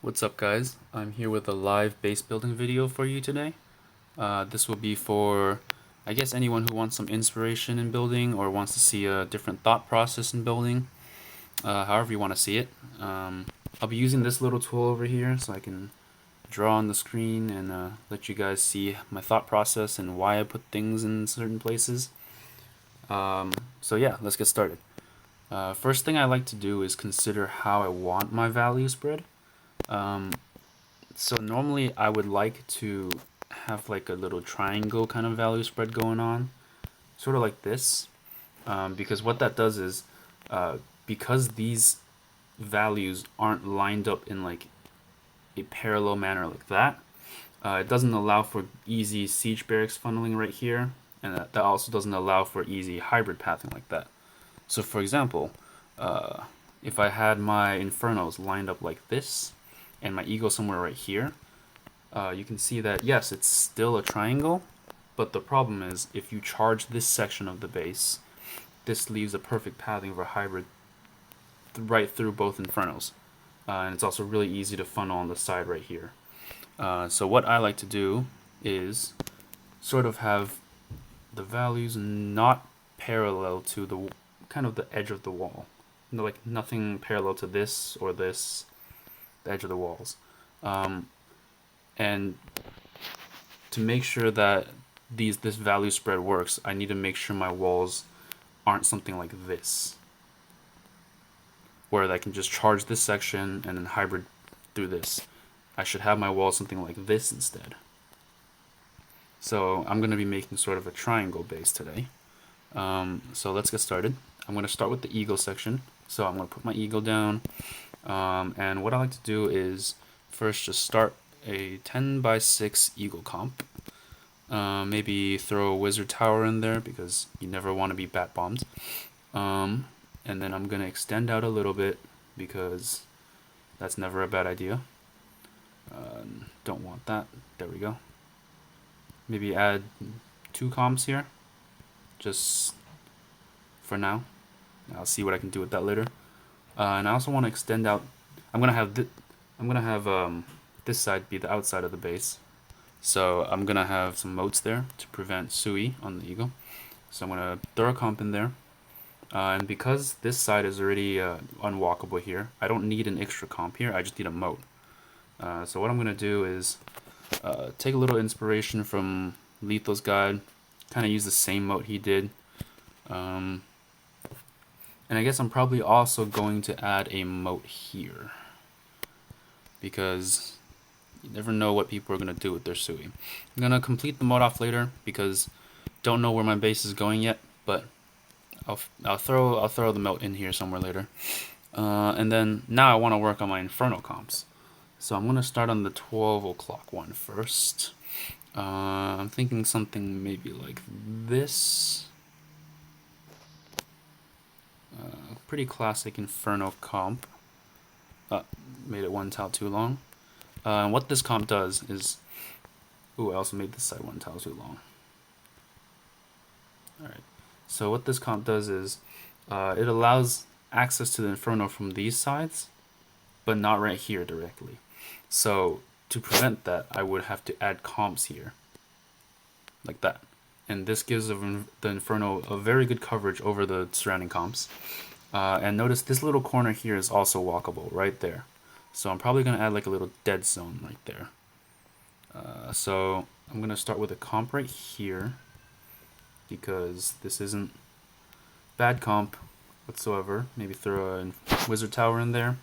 What's up, guys? I'm here with a live base building video for you today. This will be for, I guess, anyone who wants some inspiration in building or wants to see a different thought process in building, however you want to see it. I'll be using this little tool over here so I can draw on the screen and let you guys see my thought process and why I put things in certain places. So yeah, let's get started. First thing I like to do is consider how I want my value spread. So normally I would like to have like a little triangle kind of value spread going on, sort of like this, because what that does is, because these values aren't lined up in like a parallel manner like that, it doesn't allow for easy siege barracks funneling right here, and that also doesn't allow for easy hybrid pathing like that. So for example, if I had my Infernos lined up like this, and my eagle somewhere right here, you can see that yes, it's still a triangle, but the problem is if you charge this section of the base, this leaves a perfect pathing for hybrid right through both Infernos. And it's also really easy to funnel on the side right here. So what I like to do is sort of have the values not parallel to the kind of the edge of the wall. Like nothing parallel to this or this, the edge of the walls. And to make sure that this value spread works, I need to make sure my walls aren't something like this, where I can just charge this section and then hybrid through this. I should have my wall something like this instead. So I'm going to be making sort of a triangle base today. So let's get started. I'm going to start with the eagle section. So I'm going to put my eagle down. And what I like to do is first just start a 10 by 6 eagle comp. Maybe throw a wizard tower in there because you never want to be bat bombed. And then I'm going to extend out a little bit because that's never a bad idea. Don't want that. There we go. Maybe add 2 comps here, just for now. I'll see what I can do with that later. And I also want to extend out. I'm gonna have this side be the outside of the base, so I'm gonna have some moats there to prevent Sui on the eagle. So I'm gonna throw a comp in there, and because this side is already unwalkable here, I don't need an extra comp here. I just need a moat. So what I'm gonna do is take a little inspiration from Lethal's guide, kind of use the same moat he did. And I guess I'm probably also going to add a moat here, because you never know what people are going to do with their Sui. I'm going to complete the moat off later because don't know where my base is going yet, but I'll throw the moat in here somewhere later. And then now I want to work on my Inferno comps. So I'm going to start on the 12 o'clock one first. I'm thinking something maybe like this. Pretty classic Inferno comp. Made it 1 tile too long. What this comp does is... Ooh, I also made this side 1 tile too long. Alright, so what this comp does is it allows access to the Inferno from these sides, but not right here directly. So to prevent that, I would have to add comps here, like that. And this gives the Inferno a very good coverage over the surrounding comps. And notice this little corner here is also walkable right there. So I'm probably going to add like a little dead zone right there. So I'm going to start with a comp right here, because this isn't bad comp whatsoever. Maybe throw a wizard tower in there.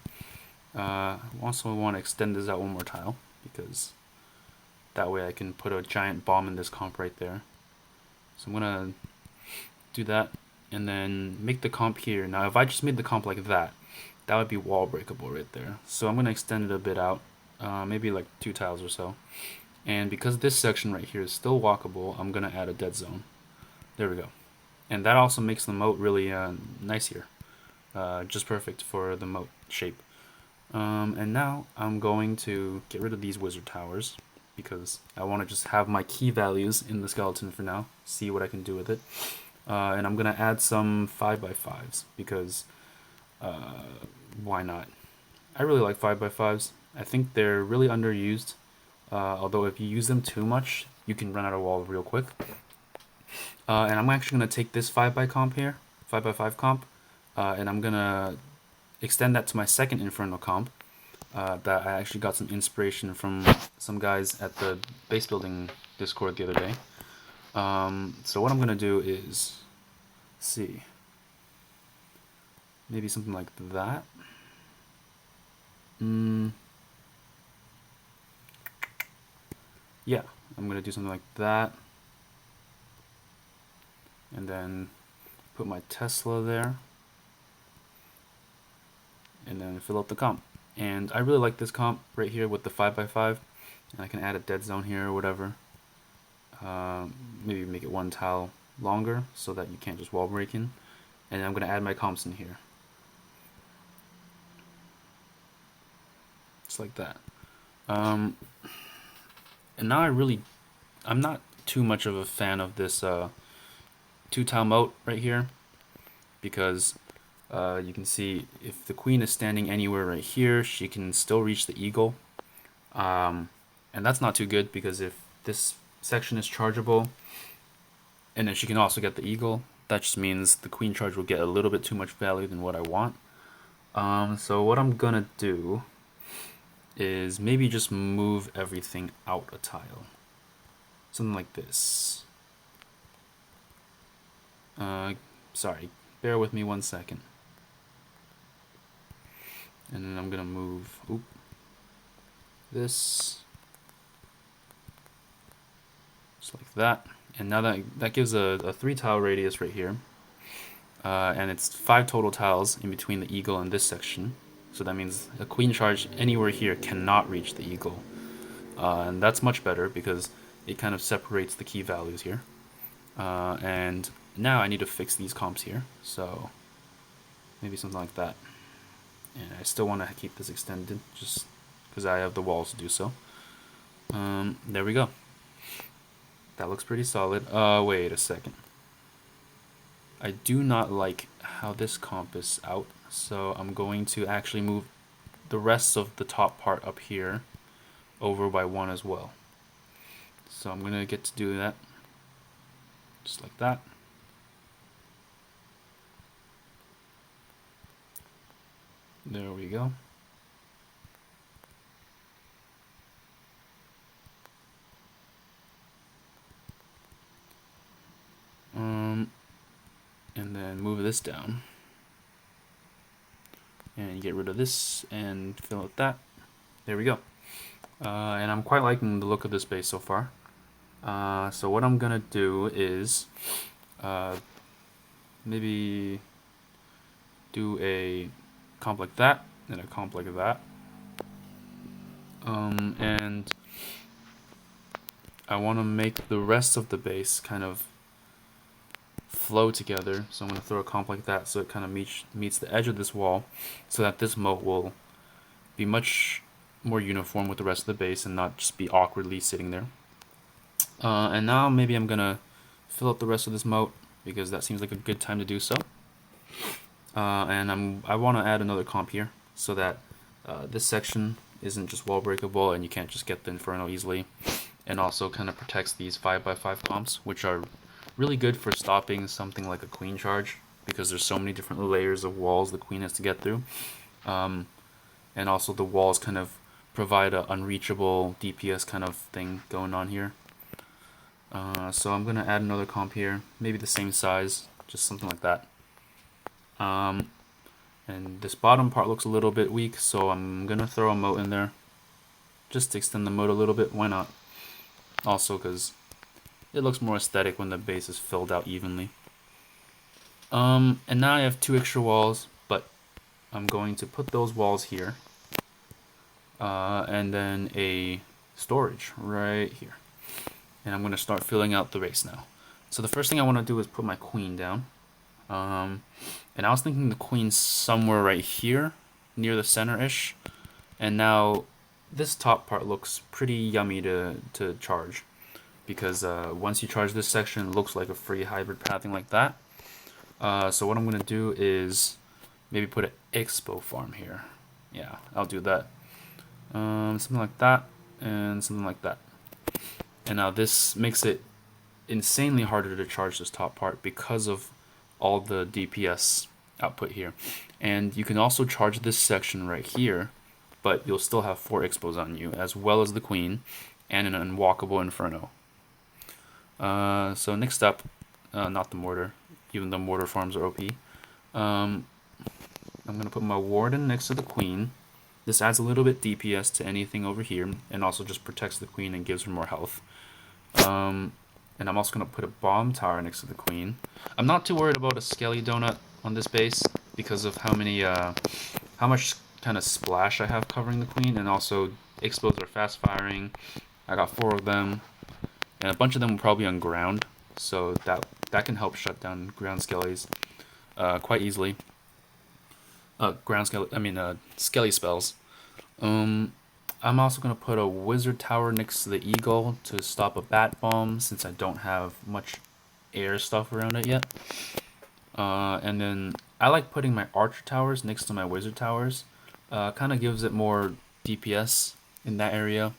Also want to extend this out 1 more tile, because that way I can put a giant bomb in this comp right there. So I'm going to do that and then make the comp here. Now if I just made the comp like that, that would be wall breakable right there. So I'm going to extend it a bit out, maybe like 2 tiles or so. And because this section right here is still walkable, I'm going to add a dead zone. There we go. And that also makes the moat really nice here. Just perfect for the moat shape. And now I'm going to get rid of these wizard towers, because I want to just have my key values in the skeleton for now, see what I can do with it. And I'm going to add some 5x5s, because why not? I really like 5x5s. I think they're really underused. Although if you use them too much, you can run out of wall real quick. And I'm actually gonna take this 5x comp here, 5x5 comp, and I'm gonna extend that to my second Inferno comp. That I actually got some inspiration from some guys at the base building Discord the other day. So what I'm gonna do is see, maybe something like that. Yeah, I'm gonna do something like that, and then put my Tesla there, and then fill out the comp. And I really like this comp right here with the 5x5, and I can add a dead zone here or whatever. Maybe make it one tile longer so that you can't just wall break in. And I'm gonna add my comps in here, just like that. And now I'm not too much of a fan of this 2-tile moat right here, because you can see if the queen is standing anywhere right here, she can still reach the eagle. And that's not too good, because if this section is chargeable and then she can also get the eagle, that just means the queen charge will get a little bit too much value than what I want. So what I'm gonna do is maybe just move everything out a tile. Something like this. Sorry, bear with me 1 second. And then I'm gonna move this, just like that. And now that gives a 3-tile radius right here. And it's 5 total tiles in between the eagle and this section. So that means a queen charge anywhere here cannot reach the eagle. And that's much better because it kind of separates the key values here. And now I need to fix these comps here. So maybe something like that. And I still want to keep this extended just because I have the walls to do so. There we go. That looks pretty solid. Wait a second. I do not like how this comp is out, so I'm going to actually move the rest of the top part up here over by 1 as well. So I'm gonna get to do that just like that. There we go. And then move this down. And get rid of this and fill out that. There we go. And I'm quite liking the look of this base so far. So what I'm gonna do is maybe do a comp like that and a comp like that. And I want to make the rest of the base kind of flow together, so I'm going to throw a comp like that so it kind of meets the edge of this wall, so that this moat will be much more uniform with the rest of the base and not just be awkwardly sitting there. And now maybe I'm going to fill out the rest of this moat, because that seems like a good time to do so. And I want to add another comp here so that this section isn't just wall breakable and you can't just get the Inferno easily, and also kind of protects these 5x5 comps, which are really good for stopping something like a queen charge, because there's so many different layers of walls the queen has to get through. And also the walls kind of provide an unreachable DPS kind of thing going on here. So I'm going to add another comp here, maybe the same size, just something like that. And this bottom part looks a little bit weak, so I'm going to throw a moat in there just to extend the moat a little bit. Why not? Also because it looks more aesthetic when the base is filled out evenly. And now I have 2 extra walls, but I'm going to put those walls here. And then a storage right here. And I'm going to start filling out the base now. So the first thing I want to do is put my queen down. And I was thinking the queen's somewhere right here, near the center-ish. And now this top part looks pretty yummy to charge, because once you charge this section, it looks like a free hybrid pathing like that. So what I'm going to do is maybe put an expo farm here. Yeah, I'll do that. Something like that, and something like that. And now this makes it insanely harder to charge this top part because of all the DPS output here. And you can also charge this section right here, but you'll still have 4 expos on you, as well as the queen, and an unwalkable Inferno. So next up, not the mortar, even though mortar farms are OP. I'm going to put my warden next to the queen. This adds a little bit DPS to anything over here, and also just protects the queen and gives her more health. And I'm also going to put a bomb tower next to the queen. I'm not too worried about a skelly donut on this base because of how much kind of splash I have covering the queen, and also expos are fast firing. I got 4 of them, and a bunch of them will probably on ground, so that can help shut down ground skellies quite easily. Skelly spells. I'm also going to put a wizard tower next to the eagle to stop a bat bomb, since I don't have much air stuff around it yet. And then I like putting my archer towers next to my wizard towers. Kind of gives it more DPS in that area.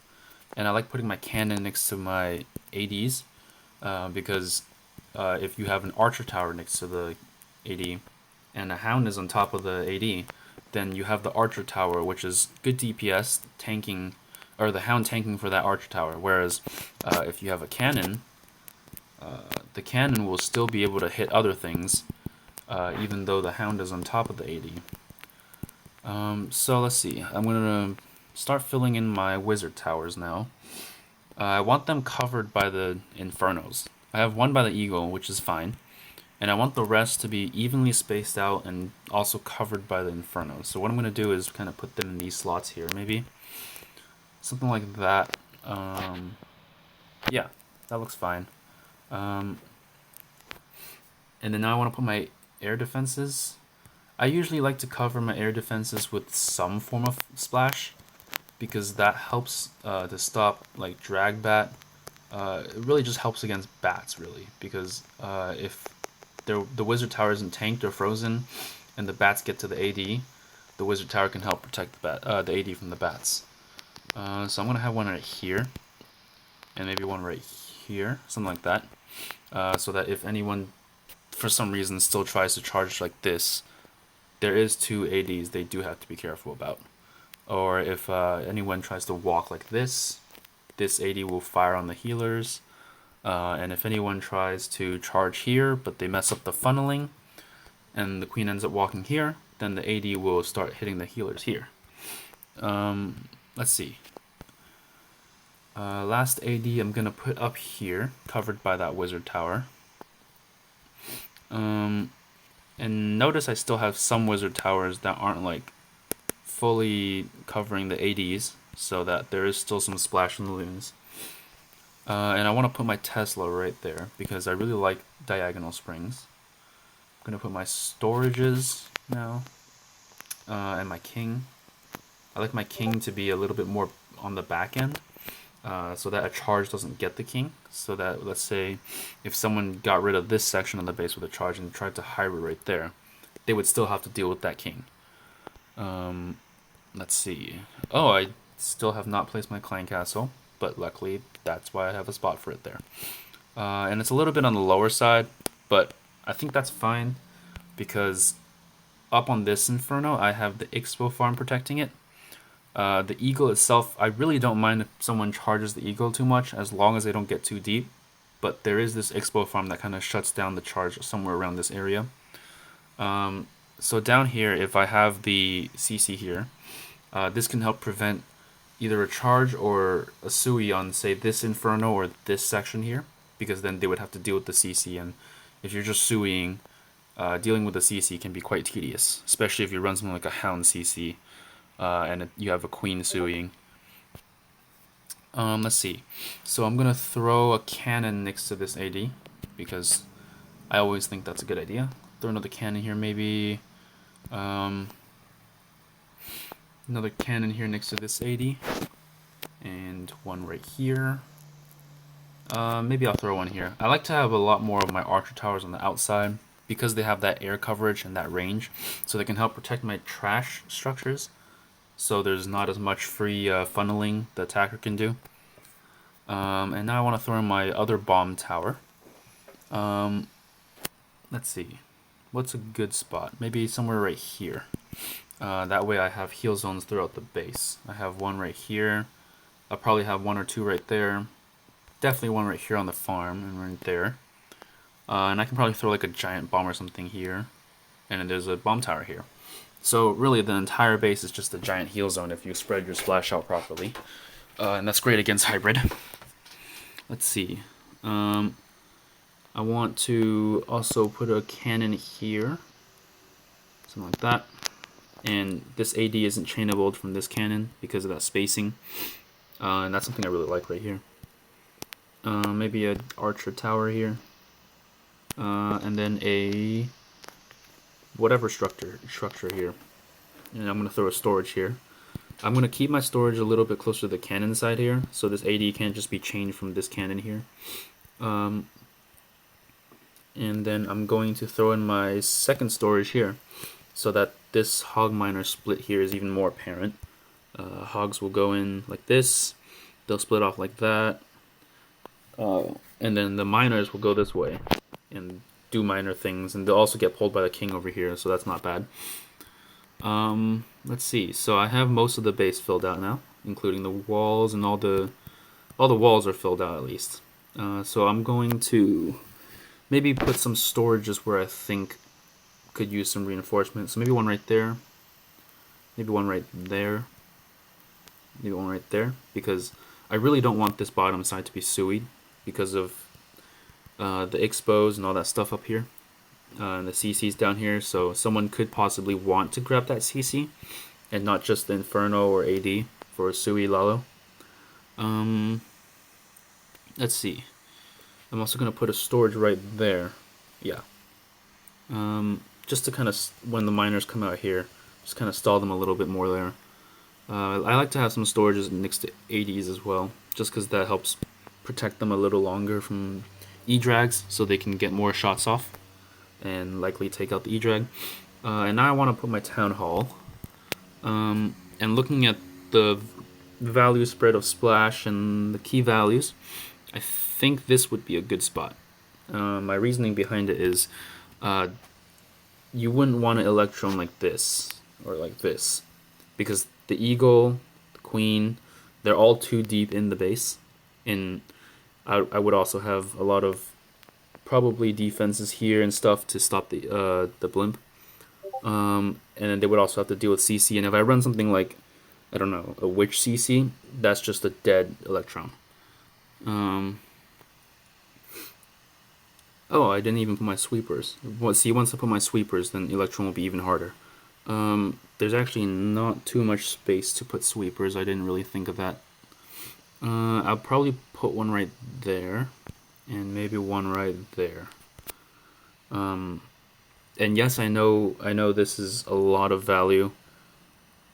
And I like putting my cannon next to my ADs, because if you have an archer tower next to the AD and a hound is on top of the AD, then you have the archer tower, which is good DPS tanking, or the hound tanking for that archer tower. Whereas if you have a cannon, the cannon will still be able to hit other things, even though the hound is on top of the AD. So let's see. I'm gonna start filling in my wizard towers now. I want them covered by the Infernos. I have one by the eagle, which is fine. And I want the rest to be evenly spaced out and also covered by the Inferno. So what I'm going to do is kind of put them in these slots here, maybe. Something like that. Yeah, that looks fine. And then now I want to put my air defenses. I usually like to cover my air defenses with some form of splash, because that helps to stop like drag bat. It really just helps against bats, really, because if the wizard tower isn't tanked or frozen, and the bats get to the AD, the wizard tower can help protect the AD from the bats. So I'm gonna have one right here, and maybe one right here, something like that, so that if anyone, for some reason, still tries to charge like this, there is 2 ADs they do have to be careful about. Or if anyone tries to walk like this AD will fire on the healers. And if anyone tries to charge here, but they mess up the funneling, and the queen ends up walking here, then the AD will start hitting the healers here. Let's see. Last AD I'm going to put up here, covered by that wizard tower. And notice I still have some wizard towers that aren't like fully covering the ADs, so that there is still some splash in the loons. And I want to put my Tesla right there, because I really like diagonal springs. I'm going to put my storages now, and my king. I like my king to be a little bit more on the back end, so that a charge doesn't get the king. So that, let's say, if someone got rid of this section of the base with a charge and tried to hybrid right there, they would still have to deal with that king. Let's see. Oh, I still have not placed my clan castle, but luckily that's why I have a spot for it there. And it's a little bit on the lower side, but I think that's fine, because up on this Inferno I have the Expo farm protecting it. The eagle itself, I really don't mind if someone charges the eagle too much, as long as they don't get too deep, but there is this Expo farm that kind of shuts down the charge somewhere around this area. So down here, if I have the CC here, this can help prevent either a charge or a Sui on, say, this Inferno or this section here, because then they would have to deal with the CC, and if you're just Suiing, dealing with the CC can be quite tedious, especially if you run something like a Hound CC, and you have a Queen Suiing. Let's see. So I'm going to throw a cannon next to this AD, because I always think that's a good idea. Throw another cannon here, maybe. Another cannon here next to this AD, and one right here. Maybe I'll throw one here. I like to have a lot more of my archer towers on the outside, because they have that air coverage and that range, so they can help protect my trash structures. so there's not as much free funneling the attacker can do. And now I want to throw in my other bomb tower. Let's see, what's a good spot? Maybe somewhere right here. That way I have heal zones throughout the base. I have one right here. I'll probably have one or two right there. Definitely one right here on the farm and right there. And I can probably throw like a giant bomb or something here. And then there's a bomb tower here. So really the entire base is just a giant heal zone if you spread your splash out properly. And that's great against hybrid. Let's see. I want to also put a cannon here. Something like that. And this AD isn't chainable from this cannon because of that spacing. And that's something I really like right here. Maybe an archer tower here. And then a whatever structure here. And I'm going to throw a storage here. I'm going to keep my storage a little bit closer to the cannon side here, so this AD can't just be changed from this cannon here. And then I'm going to throw in my second storage here, so that this hog miner split here is even more apparent. Hogs will go in like this, they'll split off like that, and then the miners will go this way and do minor things, and they'll also get pulled by the king over here, so that's not bad. Let's see. So I have most of the base filled out now, including the walls, and all the walls are filled out at least. So I'm going to maybe put some storages where I think could use some reinforcement. So maybe one right there, maybe one right there, maybe one right there, because I really don't want this bottom side to be suied because of the expos and all that stuff up here. And the CC's down here, so someone could possibly want to grab that CC and not just the Inferno or AD for Sui Lalo. Let's see. I'm also going to put a storage right there. Yeah. Just to kind of, when the miners come out here, just kind of stall them a little bit more there. I like to have some storages next to ADs as well, just because that helps protect them a little longer from E-drags, so they can get more shots off and likely take out the E-drag. And now I want to put my town hall. And looking at the value spread of splash and the key values, I think this would be a good spot. My reasoning behind it is you wouldn't want an electron like this or like this, because the eagle, the queen, they're all too deep in the base, and I would also have a lot of probably defenses here and stuff to stop the blimp. And then they would also have to deal with CC, and if I run something like, I don't know, a witch CC, that's just a dead electron. Oh, I didn't even put my sweepers. Well, see, once I put my sweepers, then electron will be even harder. There's actually not too much space to put sweepers. I didn't really think of that. I'll probably put one right there, and maybe one right there. And yes, I know this is a lot of value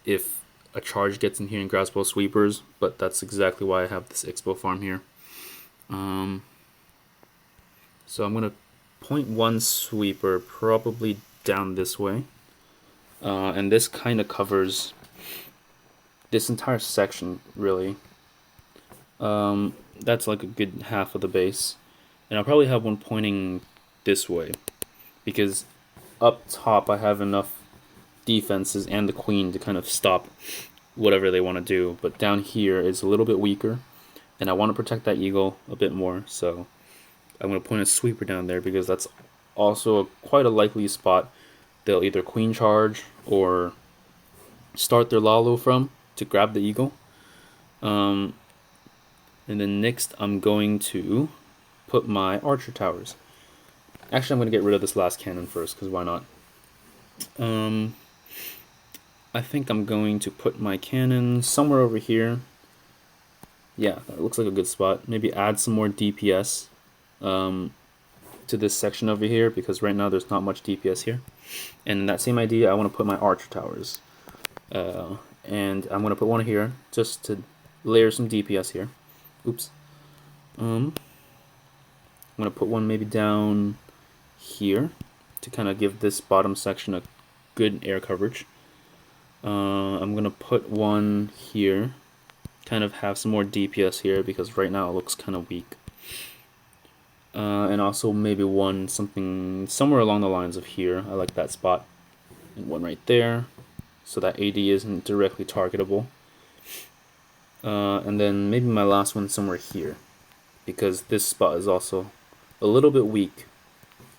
if a charge gets in here and grabs both sweepers, but that's exactly why I have this expo farm here. So I'm gonna point one sweeper probably down this way, and this kind of covers this entire section really. That's like a good half of the base, and I'll probably have one pointing this way, because up top I have enough defenses and the queen to kind of stop whatever they want to do, but down here is a little bit weaker, and I want to protect that eagle a bit more, so I'm going to point a sweeper down there, because that's also quite a likely spot they'll either queen charge or start their Lalo from to grab the eagle. And then next I'm going to put my archer towers. Actually, I'm going to get rid of this last cannon first, because why not? I think I'm going to put my cannon somewhere over here. Yeah, that looks like a good spot. Maybe add some more DPS to this section over here, because right now there's not much DPS here. And in that same idea, I want to put my archer towers. And I'm going to put one here just to layer some DPS here. Oops. I'm going to put one maybe down here to kind of give this bottom section a good air coverage. I'm gonna put one here, kind of have some more DPS here because right now it looks kind of weak. And also maybe one something somewhere along the lines of here. I like that spot. And one right there, so that AD isn't directly targetable. And then maybe my last one somewhere here, because this spot is also a little bit weak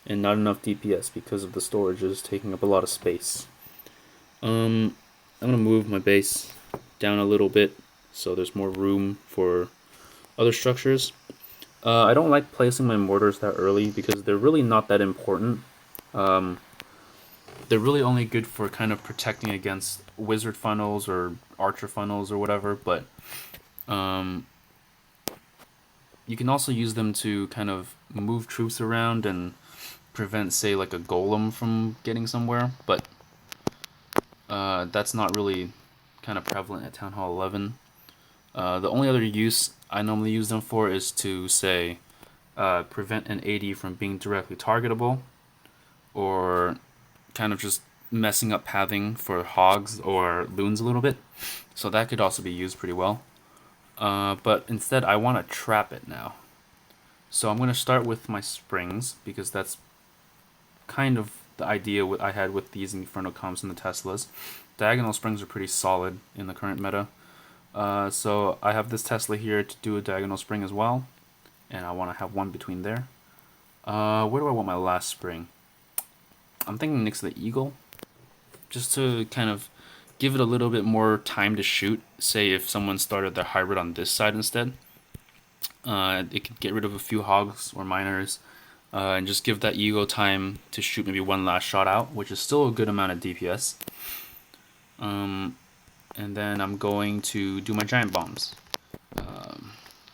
and not enough DPS because of the storage is taking up a lot of space. I'm gonna move my base down a little bit so there's more room for other structures. I don't like placing my mortars that early because they're really not that important. They're really only good for kind of protecting against wizard funnels or archer funnels or whatever, but you can also use them to kind of move troops around and prevent, say, like a golem from getting somewhere, but that's not really kind of prevalent at Town Hall 11. The only other use I normally use them for is to, say, prevent an AD from being directly targetable, or kind of just messing up pathing for hogs or loons a little bit. So that could also be used pretty well. But instead I want to trap it now. So I'm going to start with my springs, because that's kind of the idea I had with these Inferno comps and the Teslas. Diagonal springs are pretty solid in the current meta. So I have this Tesla here to do a diagonal spring as well, and I want to have one between there. Where do I want my last spring? I'm thinking next to the Eagle, just to kind of give it a little bit more time to shoot. Say if someone started their hybrid on this side instead, it could get rid of a few hogs or miners, and just give that Eagle time to shoot maybe one last shot out, which is still a good amount of DPS. And then I'm going to do my giant bombs.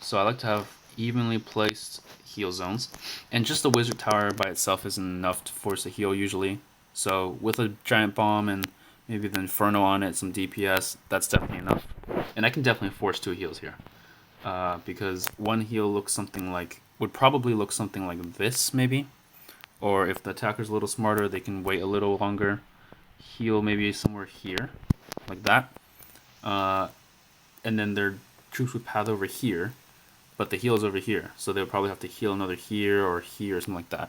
So I like to have evenly placed heal zones, and just the wizard tower by itself isn't enough to force a heal usually. So with a giant bomb and maybe the Inferno on it, some DPS, that's definitely enough. And I can definitely force 2 heals here, because one heal would probably look something like this maybe, or if the attacker's a little smarter, they can wait a little longer, heal maybe somewhere here, like that, and then their troops would path over here, but the heal is over here, so they'll probably have to heal another here or here or something like that.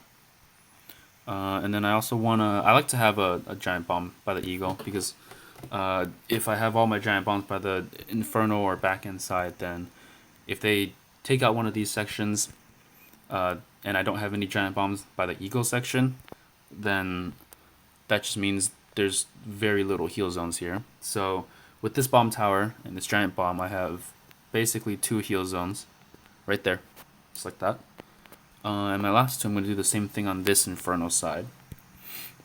And then I also I like to have a giant bomb by the Eagle, because if I have all my giant bombs by the Inferno or back end side, then if they take out one of these sections, and I don't have any giant bombs by the Eagle section, then that just means there's very little heal zones here. So with this bomb tower and this giant bomb, I have basically 2 heal zones right there, just like that. And my last 2, I'm going to do the same thing on this Inferno side,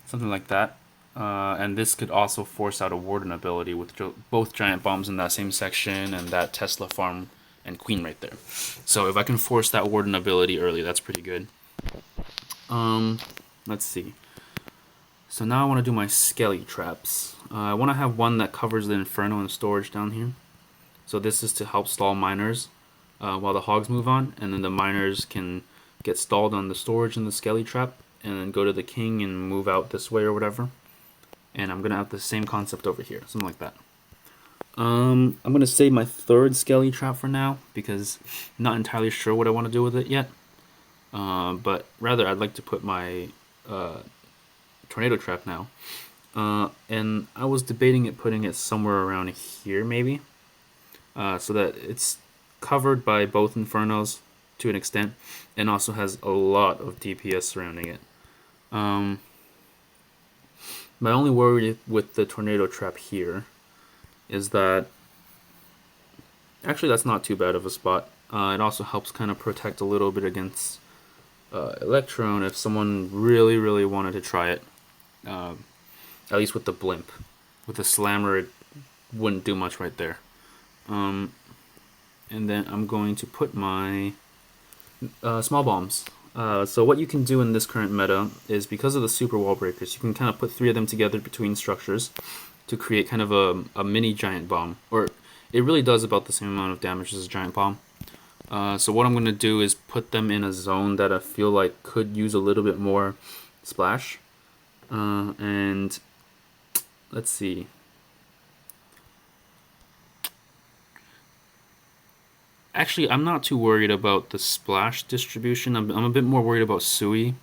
something like that. And this could also force out a Warden ability with both giant bombs in that same section and that Tesla farm and Queen right there. So if I can force that Warden ability early, that's pretty good. Let's see. So now I want to do my Skelly traps. I want to have one that covers the Inferno and storage down here. So this is to help stall miners while the hogs move on, and then the miners can get stalled on the storage in the Skelly trap and then go to the king and move out this way or whatever. And I'm going to have the same concept over here, something like that. I'm going to save my 3rd Skelly trap for now, because I'm not entirely sure what I want to do with it yet. But rather, I'd like to put my tornado trap now. And I was debating putting it somewhere around here, maybe, so that it's covered by both Infernos to an extent, and also has a lot of DPS surrounding it. My only worry with the tornado trap here is that, actually that's not too bad of a spot. It also helps kind of protect a little bit against Electron if someone really wanted to try it. At least with the blimp. With the slammer, it wouldn't do much right there. And then I'm going to put my small bombs. So what you can do in this current meta is, because of the super wall breakers, you can kind of put 3 of them together between structures to create kind of a mini giant bomb. Or it really does about the same amount of damage as a giant bomb. So what I'm going to do is put them in a zone that I feel like could use a little bit more splash. And let's see. Actually, I'm not too worried about the splash distribution. I'm a bit more worried about Sui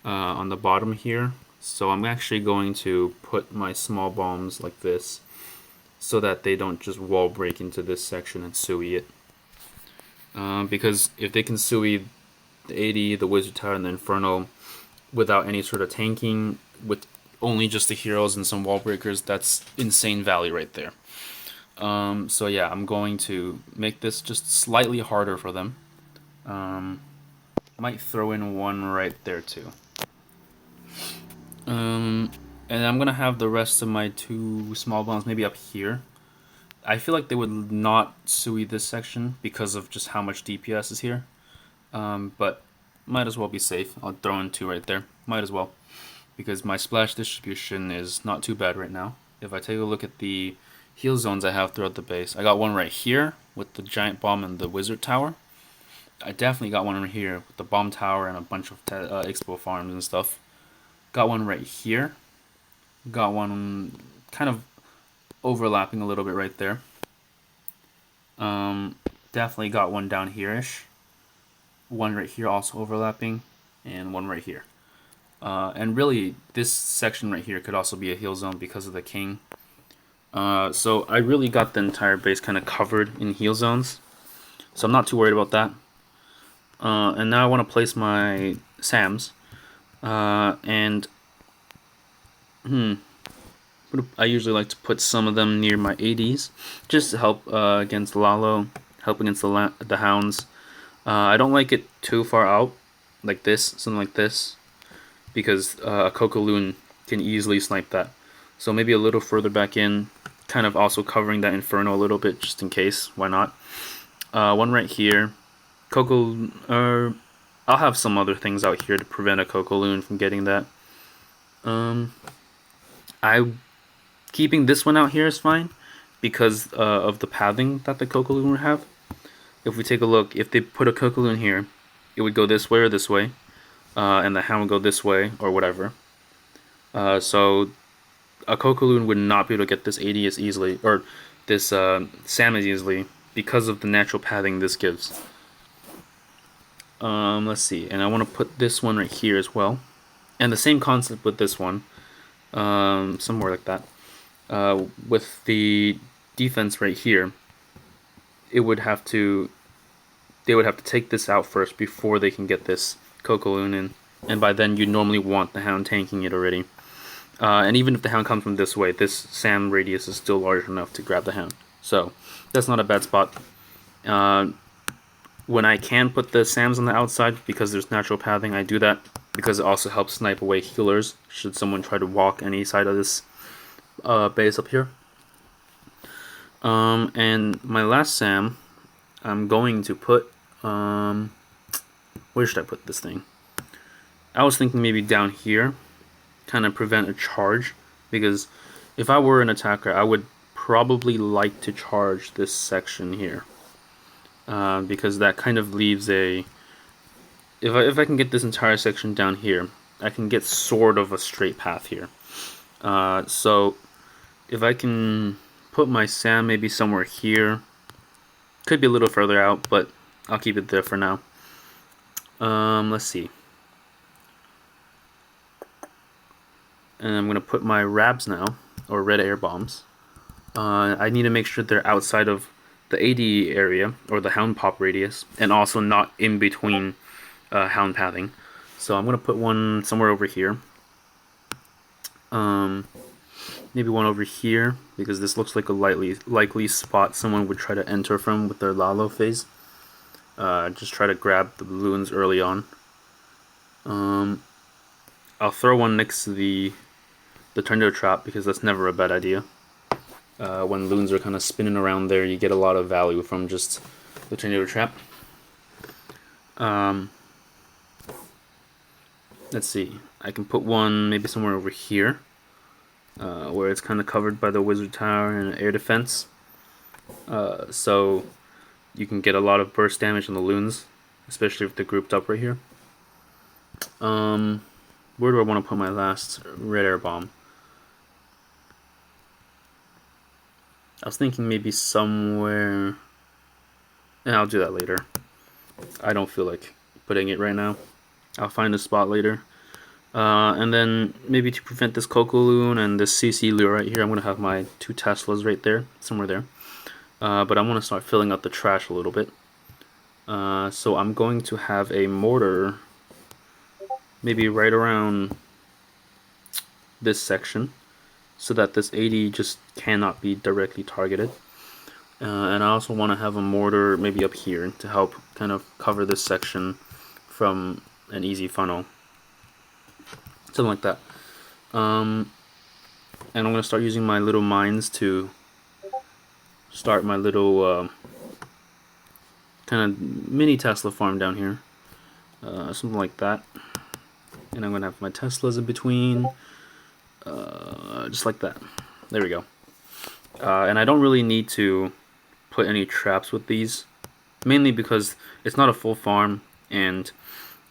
on the bottom here. So I'm actually going to put my small bombs like this so that they don't just wall break into this section and Sui it. Because if they can Sui the 80, the Wizard Tower, and the Inferno without any sort of tanking, with only just the heroes and some wall breakers, that's insane value right there. So yeah, I'm going to make this just slightly harder for them. Might throw in one right there too. And I'm gonna have the rest of my two small bombs maybe up here. I feel like they would not Sui this section because of just how much DPS is here. But might as well be safe. I'll throw in two right there. Might as well. Because my splash distribution is not too bad right now. If I take a look at the heal zones I have throughout the base, I got one right here with the giant bomb and the wizard tower. I definitely got one right here with the bomb tower and a bunch of expo farms and stuff. Got one right here. Got one kind of overlapping a little bit right there. Definitely got one down here-ish. One right here also overlapping. And one right here. And really, this section right here could also be a heal zone because of the king. So I really got the entire base kind of covered in heal zones. So I'm not too worried about that. And now I want to place my SAMs. I usually like to put some of them near my ADs, just to help against Lalo, help against the hounds. I don't like it too far out, like this, something like this, because a Kokoloon can easily snipe that. So maybe a little further back in, kind of also covering that Inferno a little bit, just in case. Why not? One right here. I'll have some other things out here to prevent a Kokoloon from getting that. Keeping this one out here is fine because of the pathing that the Kokoloon would have. If we take a look, if they put a Kokoloon here, it would go this way or this way, and the hound would go this way or whatever. So a Kokoloon would not be able to get this 80 as easily, or this SAM as easily, because of the natural pathing this gives. Let's see, and I want to put this one right here as well. And the same concept with this one, somewhere like that. With the defense right here, they would have to take this out first before they can get this Kokoloon in, and by then you normally want the hound tanking it already. And even if the hound comes from this way, this SAM radius is still large enough to grab the hound, so that's not a bad spot. When I can put the SAMs on the outside because there's natural pathing, I do that because it also helps snipe away healers should someone try to walk any side of this base up here. And my last SAM, I'm going to put, where should I put this thing? I was thinking maybe down here, kind of prevent a charge, because if I were an attacker, I would probably like to charge this section here, because that kind of leaves a, if I can get this entire section down here, I can get sort of a straight path here. So if I can put my SAM maybe somewhere here, could be a little further out, but I'll keep it there for now. Let's see. And I'm going to put my Rabs now, or red air bombs. I need to make sure they're outside of the AD area, or the hound pop radius, and also not in between hound pathing. So I'm going to put one somewhere over here. Maybe one over here, because this looks like a likely spot someone would try to enter from with their Lalo phase. Just try to grab the balloons early on. I'll throw one next to the tornado trap, because that's never a bad idea. When loons are kind of spinning around there, you get a lot of value from just the tornado trap. Let's see, I can put one maybe somewhere over here, where it's kind of covered by the wizard tower and air defense. So you can get a lot of burst damage on the loons, especially if they're grouped up right here. Where do I want to put my last red air bomb? I was thinking maybe somewhere And I'll do that later. I don't feel like putting it right now. I'll find a spot later. And then maybe to prevent this cocoa loon and this CC lure right here, I'm going to have my 2 Teslas right there, somewhere there. But I want to start filling out the trash a little bit. So I'm going to have a mortar maybe right around this section so that this 80 just cannot be directly targeted. And I also want to have a mortar maybe up here to help kind of cover this section from an easy funnel. Something like that. And I'm going to start using my little mines to start my little kind of mini Tesla farm down here. Something like that. And I'm going to have my Teslas in between. Just like that. There we go. And I don't really need to put any traps with these. Mainly because it's not a full farm and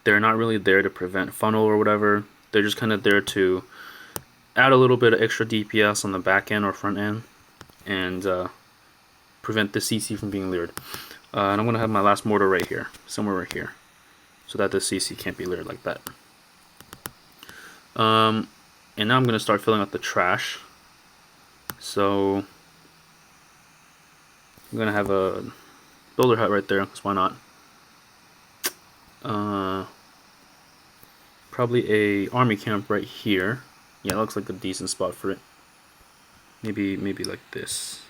they're not really there to prevent funnel or whatever. They're just kind of there to add a little bit of extra DPS on the back end or front end and prevent the CC from being lured. And I'm going to have my last mortar right here, somewhere right here, so that the CC can't be lured like that. And now I'm going to start filling out the trash. So I'm going to have a builder hut right there, because why not? Probably a army camp right here. Yeah, it looks like a decent spot for it. Maybe like this.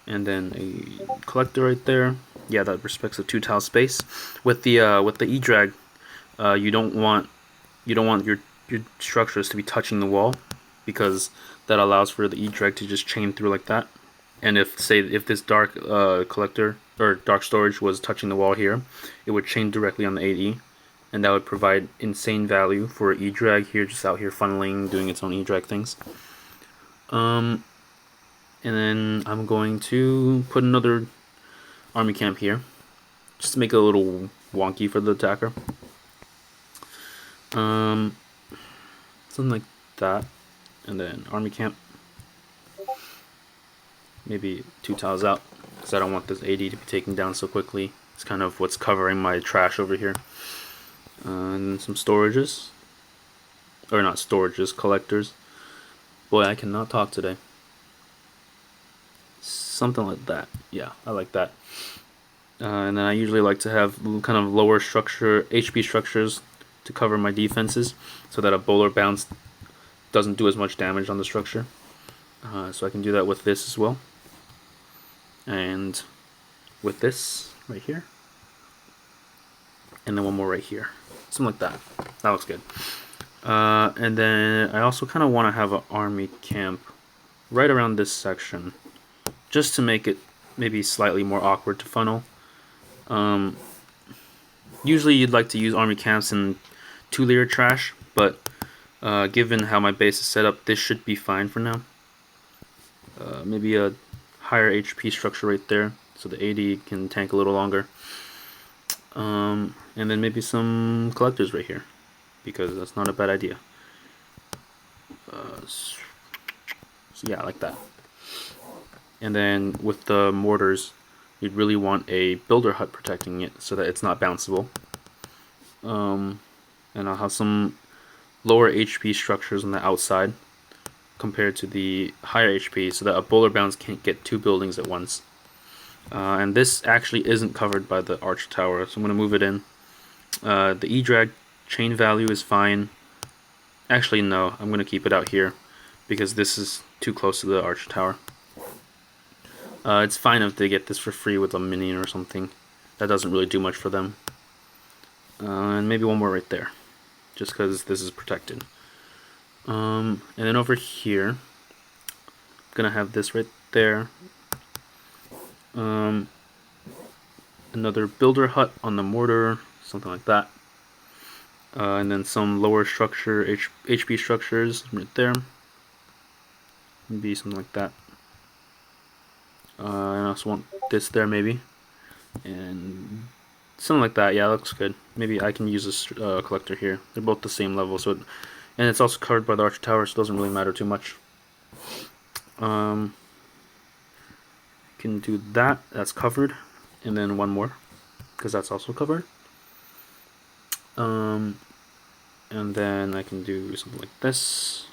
And then a collector right there. Yeah, that respects the 2 tile space. With the E-drag, you don't want your structures to be touching the wall, because that allows for the E-drag to just chain through like that. And if this dark collector or dark storage was touching the wall here, it would chain directly on the AE, and that would provide insane value for E-drag here, just out here funneling, doing its own E-drag things. And then I'm going to put another army camp here, just to make it a little wonky for the attacker. Something like that. And then army camp. Maybe 2 tiles out, because I don't want this AD to be taken down so quickly. It's kind of what's covering my trash over here. And some storages. Or not storages, collectors. Boy, I cannot talk today. Something like that. Yeah, I like that. And then I usually like to have kind of lower structure, HP structures to cover my defenses, so that a bowler bounce doesn't do as much damage on the structure. So I can do that with this as well. And with this right here. And then one more right here. Something like that. That looks good. And then I also kind of want to have an army camp right around this section, just to make it maybe slightly more awkward to funnel. Usually you'd like to use army camps in 2-layer trash, but given how my base is set up, this should be fine for now. Maybe a higher HP structure right there, so the AD can tank a little longer. And then maybe some collectors right here, because that's not a bad idea. So yeah, like that. And then with the mortars, you'd really want a builder hut protecting it so that it's not bounceable. And I'll have some lower HP structures on the outside compared to the higher HP, so that a bowler bounce can't get 2 buildings at once. And this actually isn't covered by the arch tower, so I'm going to move it in. The E-drag chain value is fine. Actually, no, I'm going to keep it out here, because this is too close to the arch tower. It's fine if they get this for free with a minion or something. That doesn't really do much for them. And maybe one more right there, just because this is protected. And then over here, I'm gonna have this right there. Another builder hut on the mortar, something like that. And then some lower structure, HP structures right there. Maybe something like that. And I also want this there maybe. And something like that, yeah, looks good. Maybe I can use this collector here. They're both the same level, so and it's also covered by the arch tower, so it doesn't really matter too much. Can do that, that's covered. and then one more, because that's also covered. And then I can do something like this,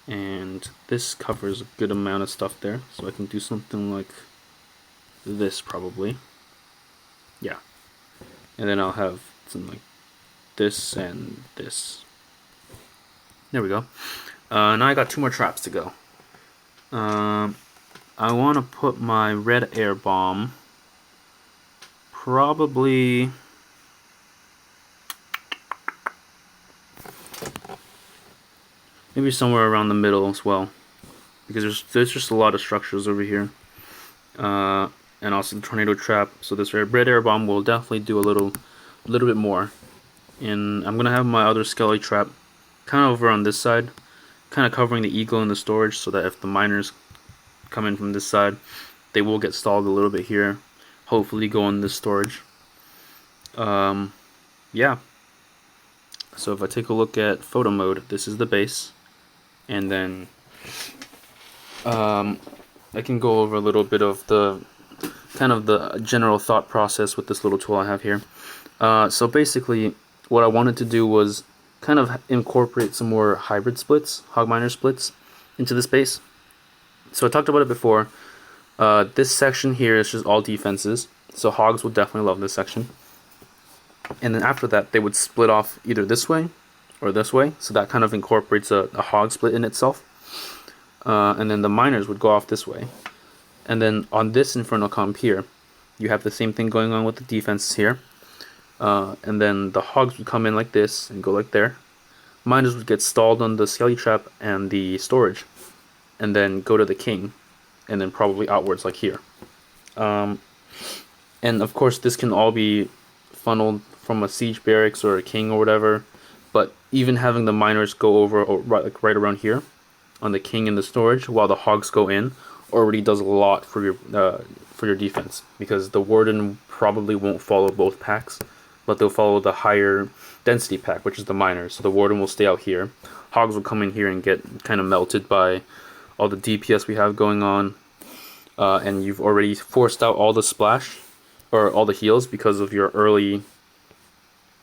and this covers a good amount of stuff there, so I can do something like this probably. Yeah. And then I'll have something like this and this. There we go. Now I got 2 more traps to go. I want to put my red air bomb probably maybe somewhere around the middle as well, because there's just a lot of structures over here, and also the tornado trap. So this red air bomb will definitely do a little bit more. And I'm gonna have my other skelly trap kind of over on this side, kind of covering the eagle in the storage, so that if the miners come in from this side, they will get stalled a little bit here. Hopefully go in this storage. Yeah. So if I take a look at photo mode, this is the base, and then I can go over a little bit of the kind of the general thought process with this little tool I have here. So basically, what I wanted to do was kind of incorporate some more hybrid splits, hog miner splits, into this base. So I talked about it before. This section here is just all defenses, so hogs will definitely love this section. And then after that, they would split off either this way or this way, so that kind of incorporates a hog split in itself. And then the miners would go off this way. And then on this Inferno comp here, you have the same thing going on with the defenses here. And then the hogs would come in like this and go like there. Miners would get stalled on the skelly trap and the storage, and then go to the king, and then probably outwards like here. And of course this can all be funneled from a siege barracks or a king or whatever, but even having the miners go over or right around here on the king and the storage while the hogs go in already does a lot for your defense, because the warden probably won't follow both packs, but they'll follow the higher density pack, which is the miners. So the warden will stay out here. Hogs will come in here and get kind of melted by all the DPS we have going on, and you've already forced out all the splash or all the heals because of your early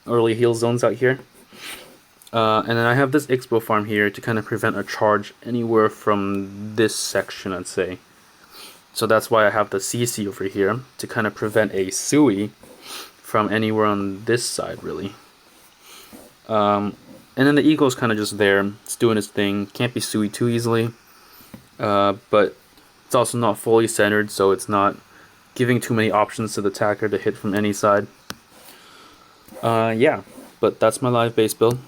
heal zones out here. And then I have this Expo farm here to kind of prevent a charge anywhere from this section, I'd say. So that's why I have the CC over here to kind of prevent a Sui from anywhere on this side, really. And then the Eagle's kind of just there. It's doing its thing. Can't be Sui too easily. But it's also not fully centered, so it's not giving too many options to the attacker to hit from any side. Yeah, but that's my live base build.